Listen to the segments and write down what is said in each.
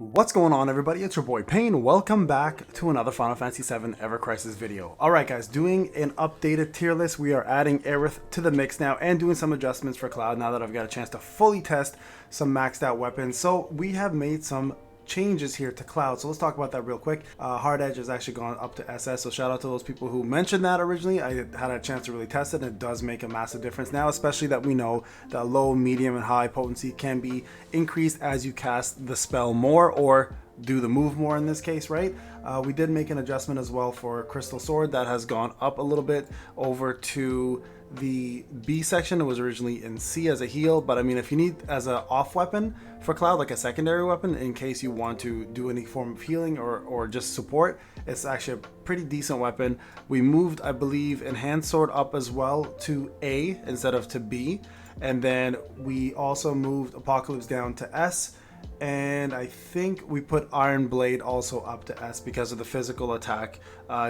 What's going on, everybody? It's your boy Payne. Welcome back to another Final Fantasy VII Evercrisis video. Alright guys, doing an updated tier list. We are adding Aerith to the mix now and doing some adjustments for Cloud now that I've got a chance to fully test some maxed out weapons. So we have made some changes here to Cloud, so let's talk about that real quick. Hard Edge has actually gone up to SS, so shout out to those people who mentioned that originally. I had a chance to really test it, and it does make a massive difference now, especially that we know that low, medium, and high potency can be increased as you cast the spell more or do the move more in this case, right? We did make an adjustment as well for Crystal Sword that has gone up a little bit over to the B section. It was originally in C as a heal, but I mean, if you need as an off weapon for Cloud, like a secondary weapon in case you want to do any form of healing or just support, it's actually a pretty decent weapon. We moved, I believe, Enhanced Sword up as well to A instead of to B, and then we also moved Apocalypse down to S. And I think we put Iron Blade also up to S because of the physical attack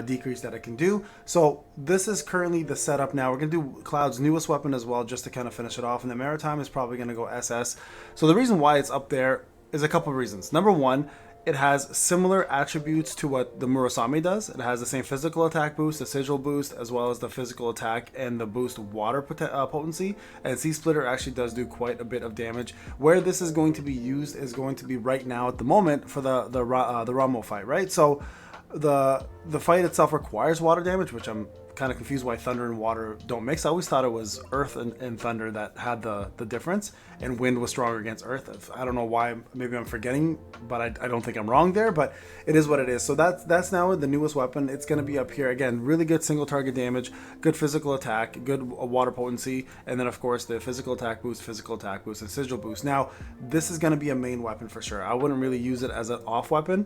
decrease that it can do. So this is currently the setup now. We're going to do Cloud's newest weapon as well, just to kind of finish it off. And the Maritime is probably going to go SS. So the reason why it's up there is a couple of reasons. Number one, it has similar attributes to what the Murasame does. It has the same physical attack boost, the sigil boost, as well as the physical attack and the boost water potency. And Sea Splitter actually does do quite a bit of damage. Where this is going to be used is going to be right now at the moment for the Ramo fight, right? So the fight itself requires water damage, which I'm kind of confused why thunder and water don't mix. I always thought it was earth and thunder that had the difference, and wind was stronger against earth. I don't know why, maybe I'm forgetting, but I don't think I'm wrong there, but it is what it is. So that's now the newest weapon. It's going to be up here again. Really good single target damage, good physical attack, good water potency, and then of course the physical attack boost, and sigil boost. Now this is going to be a main weapon for sure. I wouldn't really use it as an off weapon,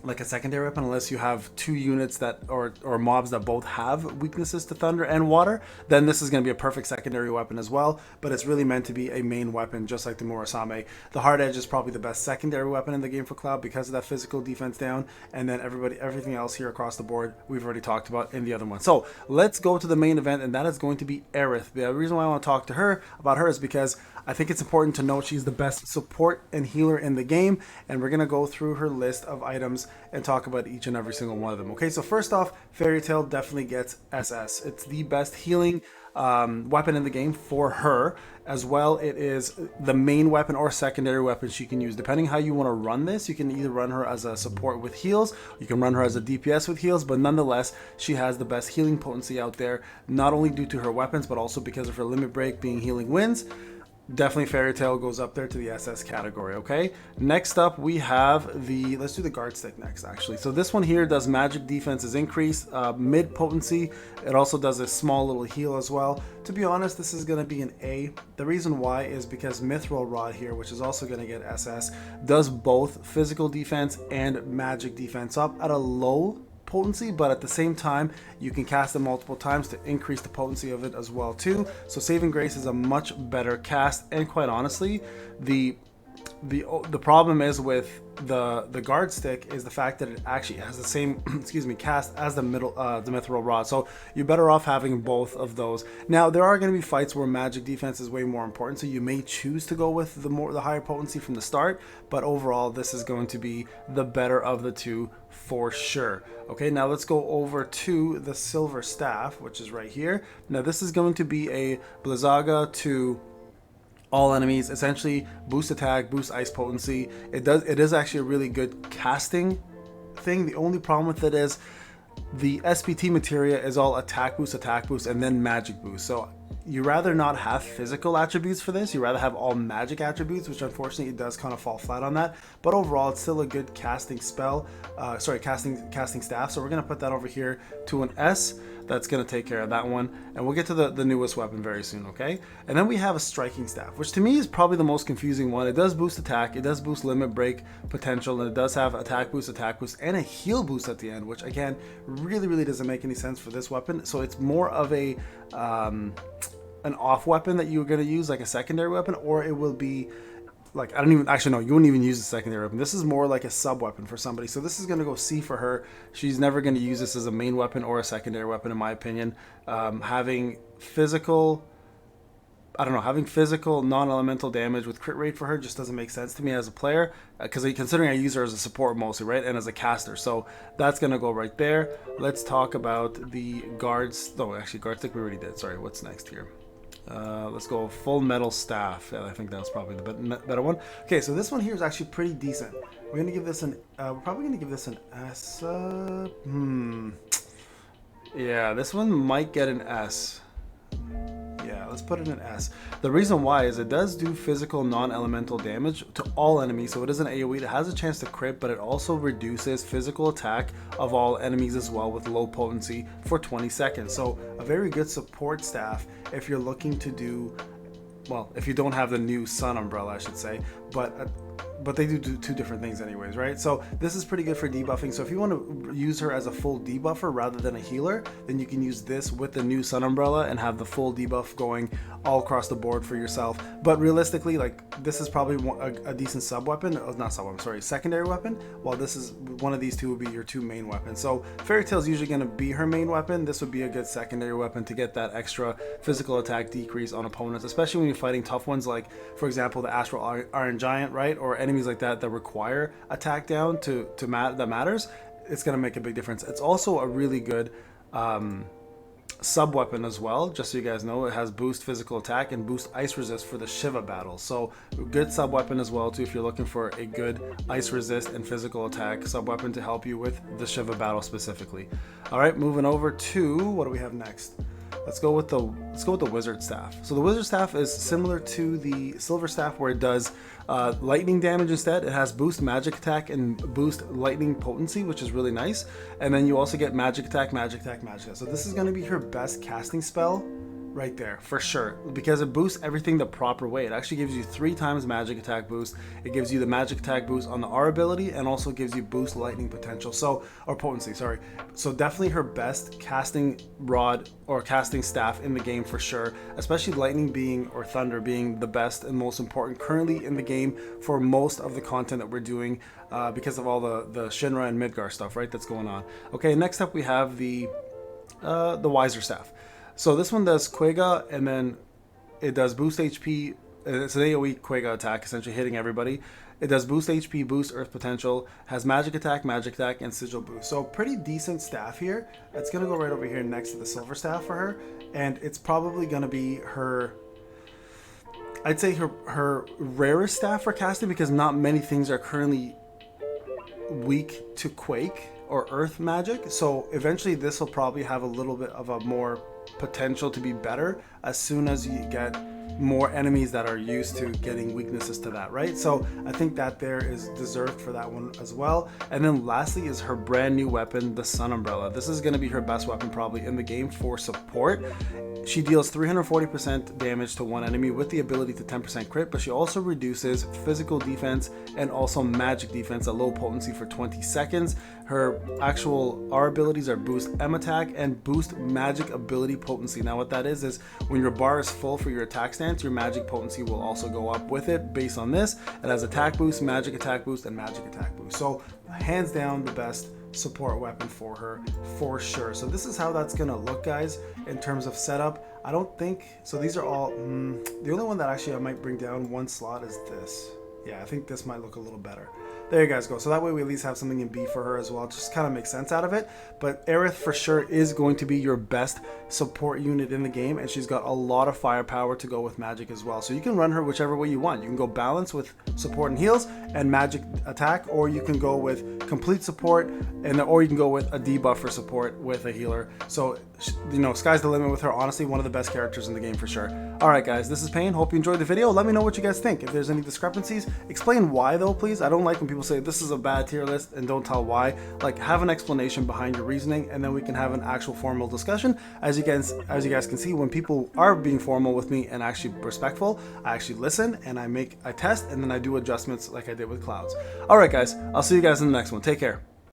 like a secondary weapon, unless you have two units that or mobs that both have weaknesses to thunder and water. Then this is going to be a perfect secondary weapon as well, but it's really meant to be a main weapon, just like the Murasame. The Hard Edge is probably the best secondary weapon in the game for Cloud because of that physical defense down, and then everything else here across the board we've already talked about in the other one. So let's go to the main event, and that is going to be Aerith. The reason why I want to talk to her about her is because I think it's important to note she's the best support and healer in the game, and we're going to go through her list of items and talk about each and every single one of them. Okay, so first off, Fairy Tail definitely gets SS. It's the best healing weapon in the game for her. As well, it is the main weapon or secondary weapon she can use. Depending how you want to run this, you can either run her as a support with heals, you can run her as a DPS with heals, but nonetheless, she has the best healing potency out there, not only due to her weapons, but also because of her limit break being healing winds. Definitely Fairy Tail goes up there to the SS category, okay? Next up, we have let's do the guard stick next, actually. So this one here does magic defenses increase, mid potency. It also does a small little heal as well. To be honest, this is going to be an A. The reason why is because Mithril Rod here, which is also going to get SS, does both physical defense and magic defense up at a low potency, but at the same time you can cast it multiple times to increase the potency of it as well too. So Saving Grace is a much better cast, and quite honestly, the problem is with the guard stick is the fact that it actually has the same cast as the Mithril Rod, so you're better off having both of those. Now there are going to be fights where magic defense is way more important, so you may choose to go with the higher potency from the start, but overall this is going to be the better of the two for sure. Okay, now let's go over to the Silver Staff, which is right here. Now this is going to be a Blizzaga to all enemies, essentially boost attack, boost ice potency. It is actually a really good casting thing. The only problem with it is the SPT materia is all attack boost, and then magic boost. So you rather not have physical attributes for this. You rather have all magic attributes, which unfortunately it does kind of fall flat on that. But overall, it's still a good casting spell. Casting staff. So we're gonna put that over here to an S. That's going to take care of that one, and we'll get to the newest weapon very soon, okay? And then we have a striking staff, which to me is probably the most confusing one. It does boost attack, it does boost limit break potential, and it does have attack boost, and a heal boost at the end, which again really doesn't make any sense for this weapon. So it's more of a an off weapon that you're going to use, like a secondary weapon, or it will be like, I don't even, actually no, you wouldn't even use the secondary weapon. This is more like a sub weapon for somebody. So this is going to go C for her. She's never going to use this as a main weapon or a secondary weapon, in my opinion. Having physical I don't know, having physical non-elemental damage with crit rate for her just doesn't make sense to me as a player, because considering I use her as a support mostly, right, and as a caster. So that's gonna go right there. Let's talk about the guards. No, actually, guard stick we already did. Sorry, what's next here? Let's go full metal staff. Yeah, I think that's probably the better one. Okay, so this one here is actually pretty decent. We're gonna give this an. We're probably gonna give this an S. Yeah, this one might get an S. Yeah, let's put it in S. The reason why is it does do physical non-elemental damage to all enemies, so it is an AoE. It has a chance to crit, but it also reduces physical attack of all enemies as well with low potency for 20 seconds. So a very good support staff if you're looking to do, well, if you don't have the new Sun Umbrella, I should say, but they do two different things anyways, right? So this is pretty good for debuffing. So if you want to use her as a full debuffer rather than a healer, then you can use this with the new Sun Umbrella and have the full debuff going all across the board for yourself. But realistically, like, this is probably a decent sub weapon, not sub weapon, sorry, secondary weapon, while this is one of these two would be your two main weapons. So Fairy Tail is usually going to be her main weapon. This would be a good secondary weapon to get that extra physical attack decrease on opponents, especially when you're fighting tough ones like, for example, the Astral Iron Giant, right? Or enemies like that require attack down that matters. It's going to make a big difference. It's also a really good sub weapon as well, just so you guys know. It has boost physical attack and boost ice resist for the Shiva battles, so good sub weapon as well too if you're looking for a good ice resist and physical attack sub weapon to help you with the Shiva battle specifically. All right, moving over to what do we have next. Let's go with the wizard staff. So the wizard staff is similar to the silver staff, where it does lightning damage instead. It has boost magic attack and boost lightning potency, which is really nice. And then you also get magic attack, magic attack, magic attack. So this is going to be her best casting spell right there for sure, because it boosts everything the proper way. It actually gives you 3 times magic attack boost. It gives you the magic attack boost on the R ability, and also gives you boost lightning potential, or potency, sorry. So definitely her best casting rod or casting staff in the game for sure, especially lightning or thunder being the best and most important currently in the game for most of the content that we're doing, because of all the Shinra and Midgar stuff, right, that's going on. Okay, next up we have the Wiser staff. So this one does Quega, and then it does boost HP. It's an AoE Quega attack, essentially hitting everybody. It does boost HP, boost Earth potential, has magic attack, and sigil boost. So pretty decent staff here. It's going to go right over here next to the silver staff for her. And it's probably going to be her, I'd say her rarest staff for casting, because not many things are currently weak to Quake or Earth magic. So eventually this will probably have a little bit of a more potential to be better as soon as you get more enemies that are used to getting weaknesses to that, right? So I think that there is deserved for that one as well. And then lastly is her brand new weapon, the Sun Umbrella. This is going to be her best weapon probably in the game for support. She deals 340% damage to one enemy with the ability to 10% crit, but she also reduces physical defense and also magic defense at low potency for 20 seconds. Her actual R abilities are boost M attack and boost magic ability potency. Now what that is when your bar is full for your attack stance, your magic potency will also go up with it based on this. It has attack boost, magic attack boost, and magic attack boost. So hands down the best support weapon for her for sure. So this is how that's gonna look, guys, in terms of setup. I don't think so. These are all the only one that actually I might bring down one slot is this. Yeah, I think this might look a little better. There you guys go. So that way we at least have something in B for her as well. Just kind of makes sense out of it. But Aerith for sure is going to be your best support unit in the game, and she's got a lot of firepower to go with magic as well. So you can run her whichever way you want. You can go balance with support and heals and magic attack, or you can go with complete support, or you can go with a debuffer support with a healer. So, you know, sky's the limit with her. Honestly, one of the best characters in the game for sure. All right, guys, this is Payne. Hope you enjoyed the video. Let me know what you guys think. If there's any discrepancies, explain why though, please. I don't like when people say this is a bad tier list and don't tell why. Like, have an explanation behind your reasoning, and then we can have an actual formal discussion. As you guys can see, when people are being formal with me and actually respectful, I actually listen and I test, and then I do adjustments like I did with Clouds. All right, guys, I'll see you guys in the next one. Take care.